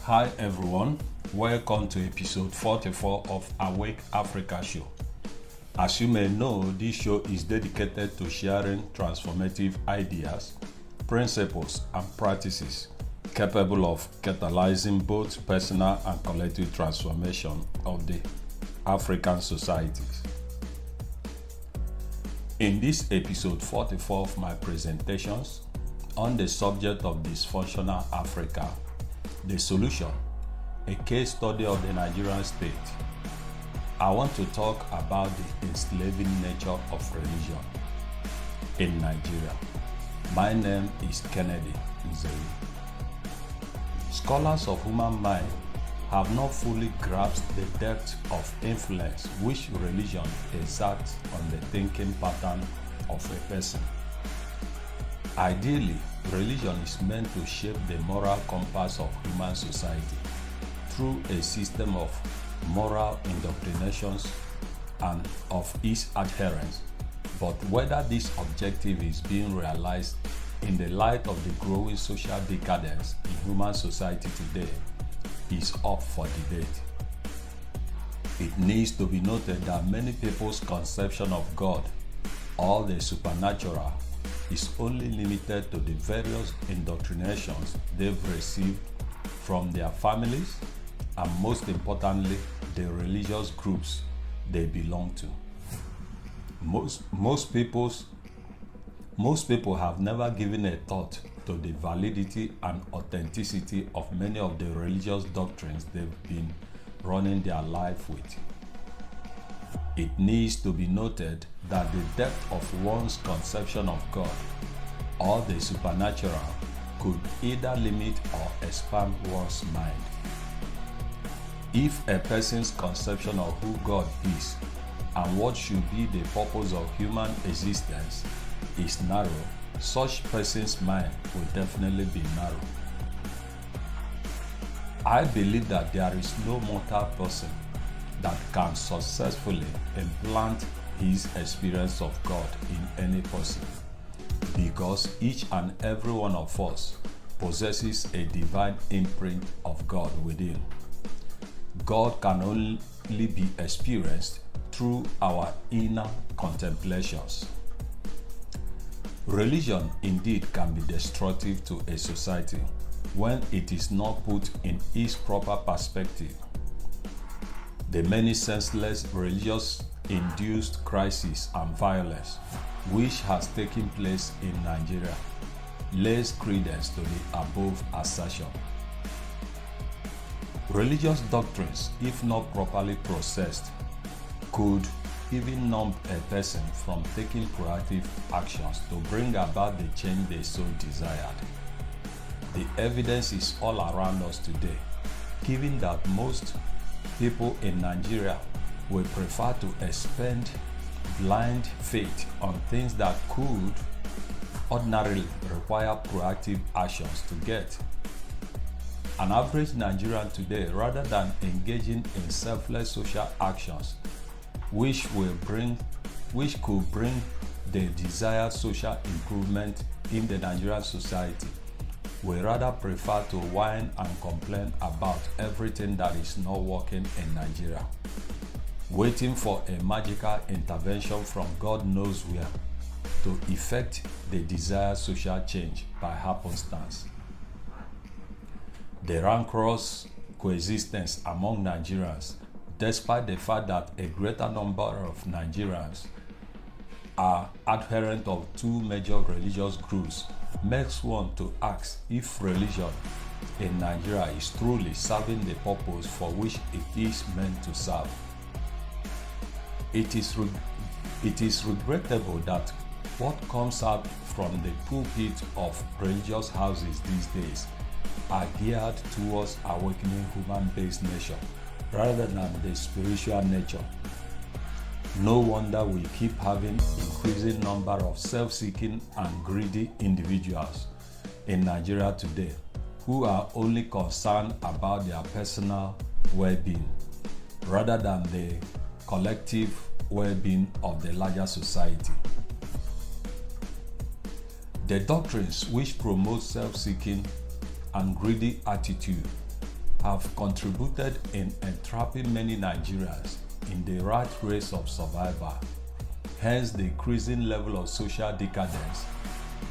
Hi everyone, welcome to episode 44 of Awake Africa Show. As you may know, this show is dedicated to sharing transformative ideas, principles, and practices capable of catalyzing both personal and collective transformation of the African societies. In this episode 44 of my presentations on the subject of dysfunctional Africa, the solution, a case study of the Nigerian state, I want to talk about the enslaving nature of religion in Nigeria. My name is Kennedy Nzeri. Scholars of human mind have not fully grasped the depth of influence which religion exerts on the thinking pattern of a person. Ideally, religion is meant to shape the moral compass of human society through a system of moral indoctrinations and of its adherents. But whether this objective is being realized in the light of the growing social decadence in human society today is up for debate. It needs to be noted that many people's conception of God or the supernatural is only limited to the various indoctrinations they've received from their families and, most importantly, the religious groups they belong to. Most people have never given a thought to the validity and authenticity of many of the religious doctrines they've been running their life with. It needs to be noted that the depth of one's conception of God or the supernatural could either limit or expand one's mind. If a person's conception of who God is and what should be the purpose of human existence is narrow, such person's mind will definitely be narrow. I believe that there is no mortal person that can successfully implant his experience of God in any person, because each and every one of us possesses a divine imprint of God within. God can only be experienced through our inner contemplations. Religion indeed can be destructive to a society when it is not put in its proper perspective. The many senseless religious-induced crises and violence which has taken place in Nigeria lays credence to the above assertion. Religious doctrines, if not properly processed, could even numb a person from taking proactive actions to bring about the change they so desired. The evidence is all around us today, given that most people in Nigeria will prefer to expend blind faith on things that could ordinarily require proactive actions to get. An average Nigerian today, rather than engaging in selfless social actions which could bring the desired social improvement in the Nigerian society, will rather prefer to whine and complain about everything that is not working in Nigeria, waiting for a magical intervention from God knows where to effect the desired social change by happenstance. The rancorous coexistence among Nigerians, despite the fact that a greater number of Nigerians are adherent of two major religious groups, makes one to ask if religion in Nigeria is truly serving the purpose for which it is meant to serve. It is regrettable that what comes out from the pulpit of religious houses these days are geared towards awakening human-based nature rather than the spiritual nature. No wonder we keep having increasing number of self-seeking and greedy individuals in Nigeria today who are only concerned about their personal well-being rather than the collective well-being of the larger society. The doctrines which promote self-seeking and greedy attitude have contributed in entrapping many Nigerians in the rat race of survival, hence the increasing level of social decadence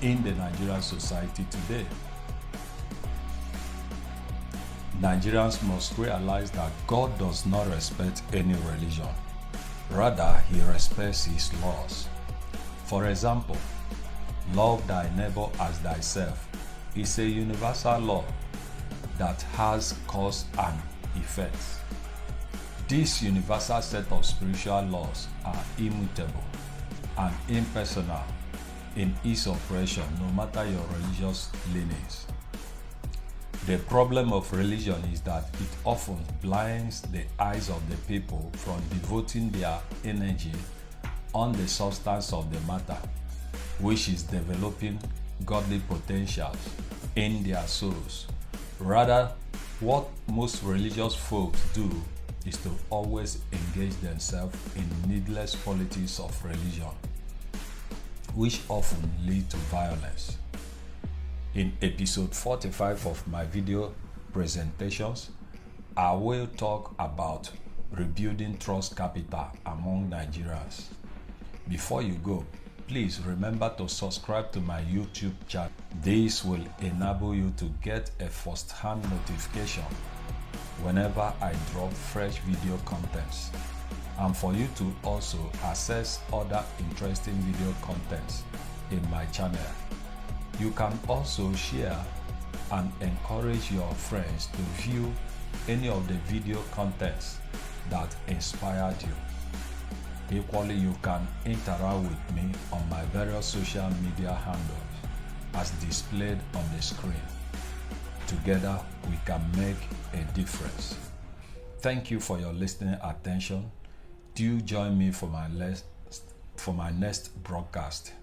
in the Nigerian society today. Nigerians must realize that God does not respect any religion. Rather, He respects His laws. For example, love thy neighbor as thyself is a universal law that has cause and effect. This universal set of spiritual laws are immutable and impersonal in its operation, no matter your religious leanings. The problem of religion is that it often blinds the eyes of the people from devoting their energy on the substance of the matter, which is developing godly potentials in their souls. Rather, what most religious folks do is to always engage themselves in needless politics of religion, which often lead to violence. In episode 45 of my video presentations, I will talk about rebuilding trust capital among Nigerians. Before you go, please remember to subscribe to my YouTube channel. This will enable you to get a first-hand notification whenever I drop fresh video contents, and for you to also access other interesting video contents in my channel. You can also share and encourage your friends to view any of the video contents that inspired you. Equally, you can interact with me on my various social media handles as displayed on the screen. Together, we can make a difference. Thank you for your listening attention. Do join me for my next broadcast.